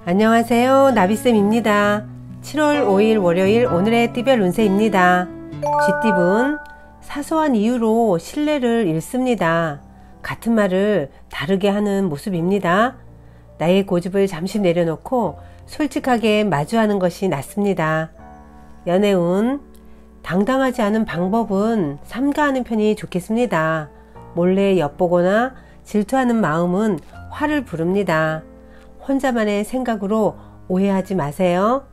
안녕하세요, 나비쌤입니다. 7월 5일 월요일 오늘의 띠별 운세입니다. 쥐띠분, 사소한 이유로 신뢰를 잃습니다. 같은 말을 다르게 하는 모습입니다. 나의 고집을 잠시 내려놓고 솔직하게 마주하는 것이 낫습니다. 연애운, 당당하지 않은 방법은 삼가하는 편이 좋겠습니다. 몰래 엿보거나 질투하는 마음은 화를 부릅니다. 혼자만의 생각으로 오해하지 마세요.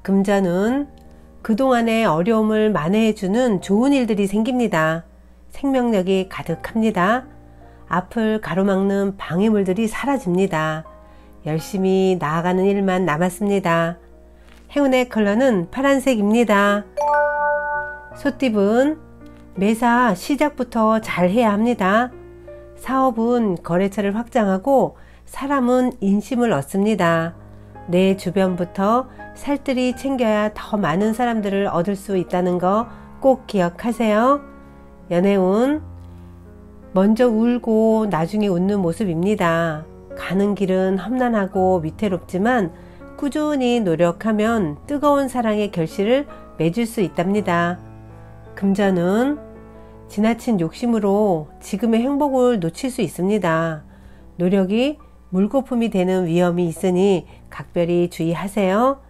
금전운, 그동안의 어려움을 만회해주는 좋은 일들이 생깁니다. 생명력이 가득합니다. 앞을 가로막는 방해물들이 사라집니다. 열심히 나아가는 일만 남았습니다. 행운의 컬러는 파란색입니다. 소띠분, 매사 시작부터 잘 해야 합니다. 사업은 거래처를 확장하고 사람은 인심을 얻습니다. 내 주변부터 살뜰히 챙겨야 더 많은 사람들을 얻을 수 있다는 거 꼭 기억하세요. 연애운, 먼저 울고 나중에 웃는 모습입니다. 가는 길은 험난하고 위태롭지만 꾸준히 노력하면 뜨거운 사랑의 결실을 맺을 수 있답니다. 금전은, 지나친 욕심으로 지금의 행복을 놓칠 수 있습니다. 노력이 물거품이 되는 위험이 있으니 각별히 주의하세요.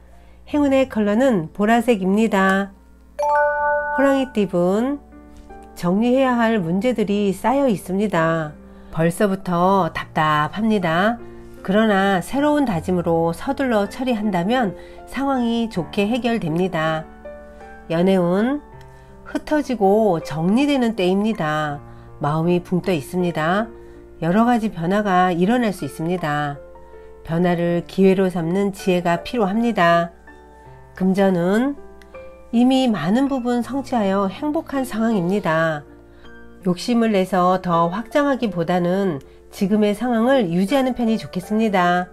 행운의 컬러는 보라색입니다. 호랑이띠분, 정리해야 할 문제들이 쌓여 있습니다. 벌써부터 답답합니다. 그러나 새로운 다짐으로 서둘러 처리한다면 상황이 좋게 해결됩니다. 연애운, 흩어지고 정리되는 때입니다. 마음이 붕 떠 있습니다. 여러가지 변화가 일어날 수 있습니다. 변화를 기회로 삼는 지혜가 필요합니다. 금전은, 이미 많은 부분 성취하여 행복한 상황입니다. 욕심을 내서 더 확장하기보다는 지금의 상황을 유지하는 편이 좋겠습니다.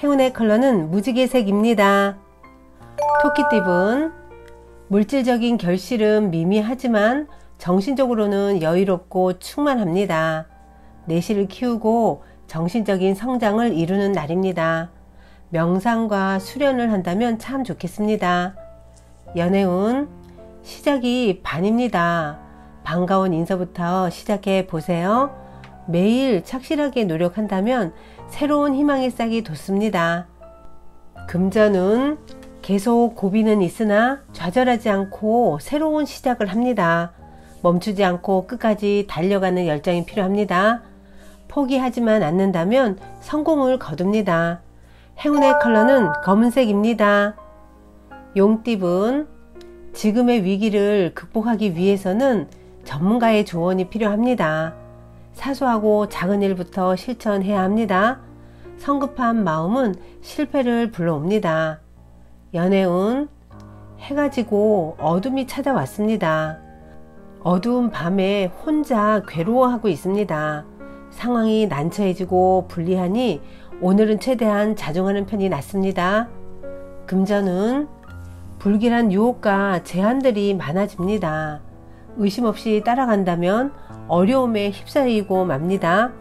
행운의 컬러는 무지개색입니다. 토끼띠분, 물질적인 결실은 미미하지만 정신적으로는 여유롭고 충만합니다. 내실을 키우고 정신적인 성장을 이루는 날입니다. 명상과 수련을 한다면 참 좋겠습니다. 연애운, 시작이 반입니다. 반가운 인사부터 시작해 보세요. 매일 착실하게 노력한다면 새로운 희망의 싹이 돋습니다. 금전운, 계속 고비는 있으나 좌절하지 않고 새로운 시작을 합니다. 멈추지 않고 끝까지 달려가는 열정이 필요합니다. 포기하지만 않는다면 성공을 거둡니다. 행운의 컬러는 검은색입니다. 용띠분, 지금의 위기를 극복하기 위해서는 전문가의 조언이 필요합니다. 사소하고 작은 일부터 실천해야 합니다. 성급한 마음은 실패를 불러옵니다. 연애운, 해가 지고 어둠이 찾아왔습니다. 어두운 밤에 혼자 괴로워하고 있습니다. 상황이 난처해지고 불리하니 오늘은 최대한 자중하는 편이 낫습니다. 금전은, 불길한 유혹과 제한들이 많아집니다. 의심 없이 따라간다면 어려움에 휩싸이고 맙니다.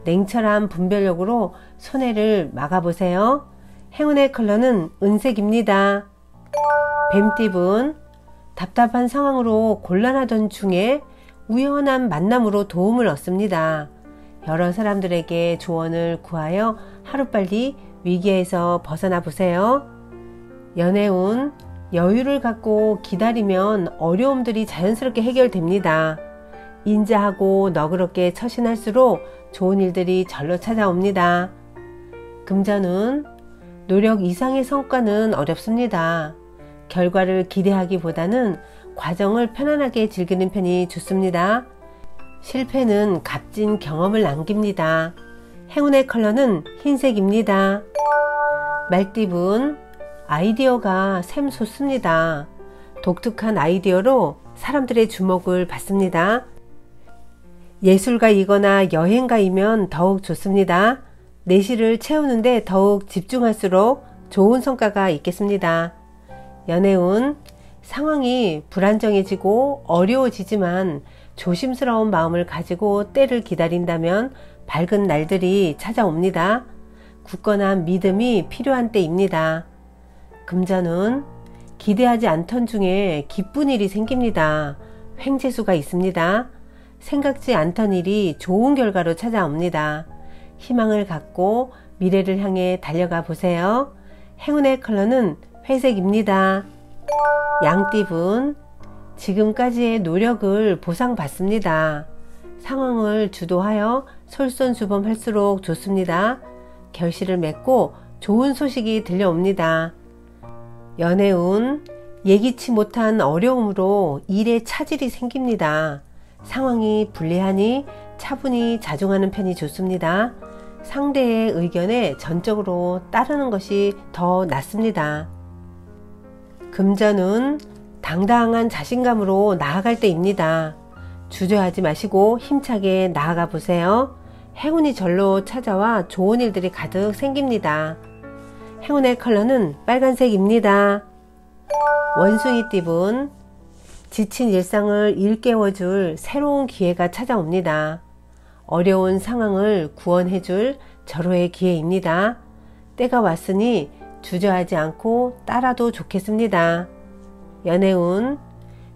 냉철한 분별력으로 손해를 막아보세요. 행운의 컬러는 은색입니다. 뱀띠분, 답답한 상황으로 곤란하던 중에 우연한 만남으로 도움을 얻습니다. 여러 사람들에게 조언을 구하여 하루빨리 위기에서 벗어나 보세요. 연애운, 여유를 갖고 기다리면 어려움들이 자연스럽게 해결됩니다. 인자하고 너그럽게 처신할수록 좋은 일들이 절로 찾아옵니다. 금전운, 노력 이상의 성과는 어렵습니다. 결과를 기대하기보다는 과정을 편안하게 즐기는 편이 좋습니다. 실패는 값진 경험을 남깁니다. 행운의 컬러는 흰색입니다. 말띠분, 아이디어가 샘솟습니다. 독특한 아이디어로 사람들의 주목을 받습니다. 예술가이거나 여행가이면 더욱 좋습니다. 내실을 채우는데 더욱 집중할수록 좋은 성과가 있겠습니다. 연애운, 상황이 불안정해지고 어려워지지만 조심스러운 마음을 가지고 때를 기다린다면 밝은 날들이 찾아옵니다. 굳건한 믿음이 필요한 때입니다. 금전운, 기대하지 않던 중에 기쁜 일이 생깁니다. 횡재수가 있습니다. 생각지 않던 일이 좋은 결과로 찾아옵니다. 희망을 갖고 미래를 향해 달려가 보세요. 행운의 컬러는 회색입니다. 양띠분, 지금까지의 노력을 보상받습니다. 상황을 주도하여 솔선수범할수록 좋습니다. 결실을 맺고 좋은 소식이 들려옵니다. 연애운, 예기치 못한 어려움으로 일에 차질이 생깁니다. 상황이 불리하니 차분히 자중하는 편이 좋습니다. 상대의 의견에 전적으로 따르는 것이 더 낫습니다. 금전운, 당당한 자신감으로 나아갈 때입니다. 주저하지 마시고 힘차게 나아가 보세요. 행운이 절로 찾아와 좋은 일들이 가득 생깁니다. 행운의 컬러는 빨간색입니다. 원숭이띠분, 지친 일상을 일깨워줄 새로운 기회가 찾아옵니다. 어려운 상황을 구원해줄 절호의 기회입니다. 때가 왔으니 주저하지 않고 따라도 좋겠습니다. 연애운,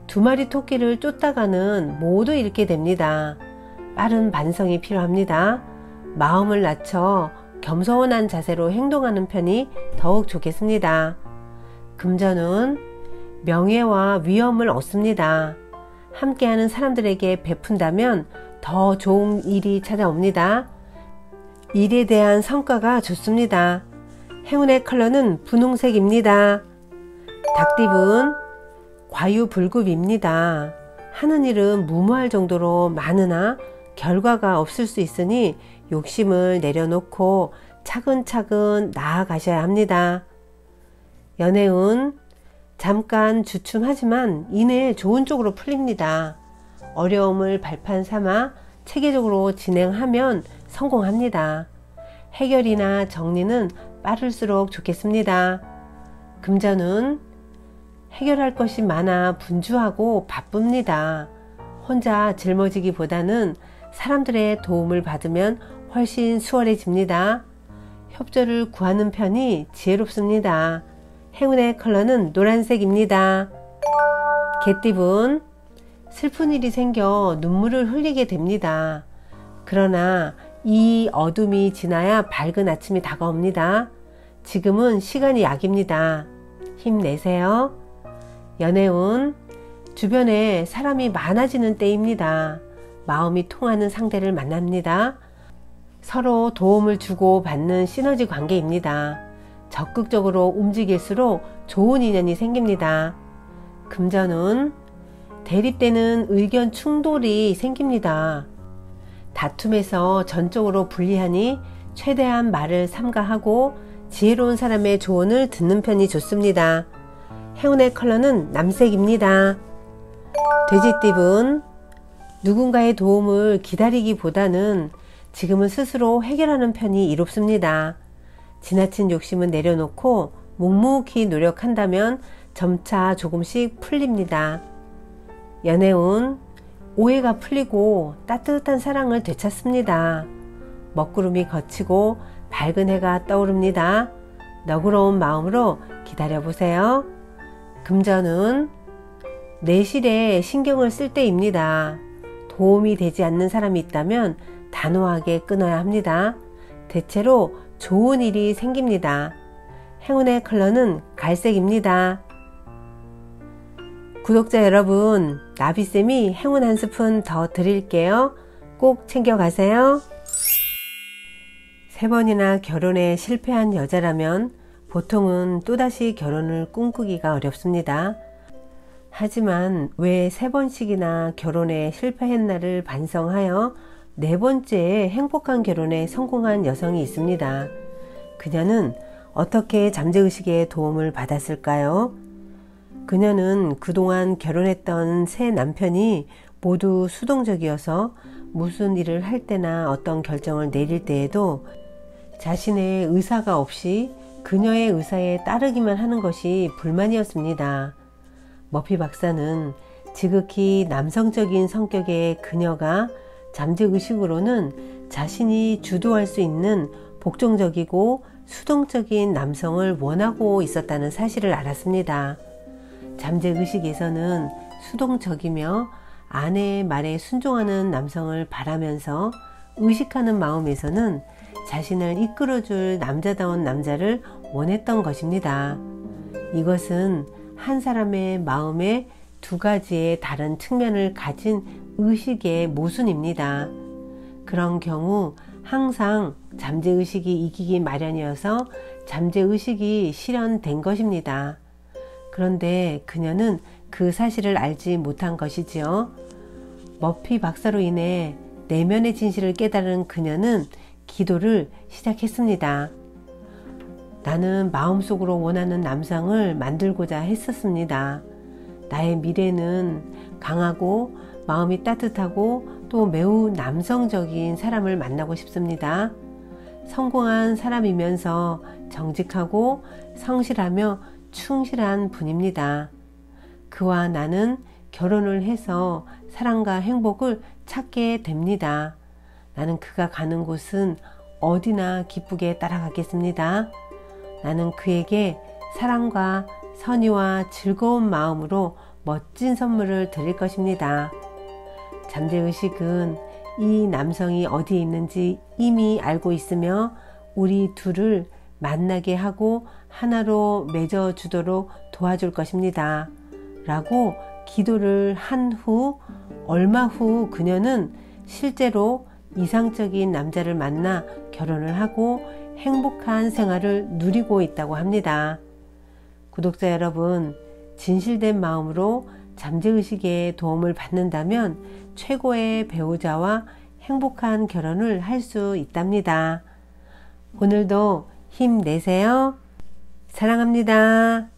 두 마리 토끼를 쫓다가는 모두 잃게 됩니다. 빠른 반성이 필요합니다. 마음을 낮춰 겸손한 자세로 행동하는 편이 더욱 좋겠습니다. 금전운, 명예와 위엄을 얻습니다. 함께하는 사람들에게 베푼다면 더 좋은 일이 찾아옵니다. 일에 대한 성과가 좋습니다. 행운의 컬러는 분홍색입니다. 닭띠분, 과유불급입니다. 하는 일은 무모할 정도로 많으나 결과가 없을 수 있으니 욕심을 내려놓고 차근차근 나아가셔야 합니다. 연애운, 잠깐 주춤하지만 이내 좋은 쪽으로 풀립니다. 어려움을 발판 삼아 체계적으로 진행하면 성공합니다. 해결이나 정리는 빠를수록 좋겠습니다. 금전운, 해결할 것이 많아 분주하고 바쁩니다. 혼자 짊어지기보다는 사람들의 도움을 받으면 훨씬 수월해집니다. 협조를 구하는 편이 지혜롭습니다. 행운의 컬러는 노란색입니다. 개띠분, 슬픈 일이 생겨 눈물을 흘리게 됩니다. 그러나 이 어둠이 지나야 밝은 아침이 다가옵니다. 지금은 시간이 약입니다. 힘내세요. 연애운, 주변에 사람이 많아지는 때입니다. 마음이 통하는 상대를 만납니다. 서로 도움을 주고 받는 시너지 관계입니다. 적극적으로 움직일수록 좋은 인연이 생깁니다. 금전운, 대립되는 의견 충돌이 생깁니다. 다툼에서 전적으로 불리하니 최대한 말을 삼가하고 지혜로운 사람의 조언을 듣는 편이 좋습니다. 행운의 컬러는 남색입니다. 돼지띠분, 누군가의 도움을 기다리기보다는 지금은 스스로 해결하는 편이 이롭습니다. 지나친 욕심은 내려놓고 묵묵히 노력한다면 점차 조금씩 풀립니다. 연애운, 오해가 풀리고 따뜻한 사랑을 되찾습니다. 먹구름이 걷히고 밝은 해가 떠오릅니다. 너그러운 마음으로 기다려보세요. 금전운, 내실에 신경을 쓸 때입니다. 도움이 되지 않는 사람이 있다면 단호하게 끊어야 합니다. 대체로 좋은 일이 생깁니다. 행운의 컬러는 갈색입니다. 구독자 여러분, 나비쌤이 행운 한 스푼 더 드릴게요. 꼭 챙겨가세요. 3번이나 결혼에 실패한 여자라면 보통은 또다시 결혼을 꿈꾸기가 어렵습니다. 하지만 왜 3번씩이나 결혼에 실패했나를 반성하여 4번째에 행복한 결혼에 성공한 여성이 있습니다. 그녀는 어떻게 잠재의식의 도움을 받았을까요? 그녀는 그동안 결혼했던 3 남편이 모두 수동적이어서 무슨 일을 할 때나 어떤 결정을 내릴 때에도 자신의 의사가 없이 그녀의 의사에 따르기만 하는 것이 불만이었습니다. 머피 박사는 지극히 남성적인 성격의 그녀가 잠재의식으로는 자신이 주도할 수 있는 복종적이고 수동적인 남성을 원하고 있었다는 사실을 알았습니다. 잠재의식에서는 수동적이며 아내의 말에 순종하는 남성을 바라면서 의식하는 마음에서는 자신을 이끌어줄 남자다운 남자를 원했던 것입니다. 이것은 한 사람의 마음에 두 가지의 다른 측면을 가진 의식의 모순입니다. 그런 경우 항상 잠재의식이 이기기 마련이어서 잠재의식이 실현된 것입니다. 그런데 그녀는 그 사실을 알지 못한 것이지요. 머피 박사로 인해 내면의 진실을 깨달은 그녀는 기도를 시작했습니다. 나는 마음속으로 원하는 남성을 만들고자 했었습니다. 나의 미래는 강하고 마음이 따뜻하고 또 매우 남성적인 사람을 만나고 싶습니다. 성공한 사람이면서 정직하고 성실하며 충실한 분입니다. 그와 나는 결혼을 해서 사랑과 행복을 찾게 됩니다. 나는 그가 가는 곳은 어디나 기쁘게 따라가겠습니다. 나는 그에게 사랑과 선의와 즐거운 마음으로 멋진 선물을 드릴 것입니다. 잠재의식은 이 남성이 어디에 있는지 이미 알고 있으며 우리 둘을 만나게 하고 하나로 맺어주도록 도와줄 것입니다. 라고 기도를 한 후 얼마 후 그녀는 실제로 이상적인 남자를 만나 결혼을 하고 행복한 생활을 누리고 있다고 합니다. 구독자 여러분, 진실된 마음으로 잠재의식의 도움을 받는다면 최고의 배우자와 행복한 결혼을 할 수 있답니다. 오늘도 힘내세요. 사랑합니다.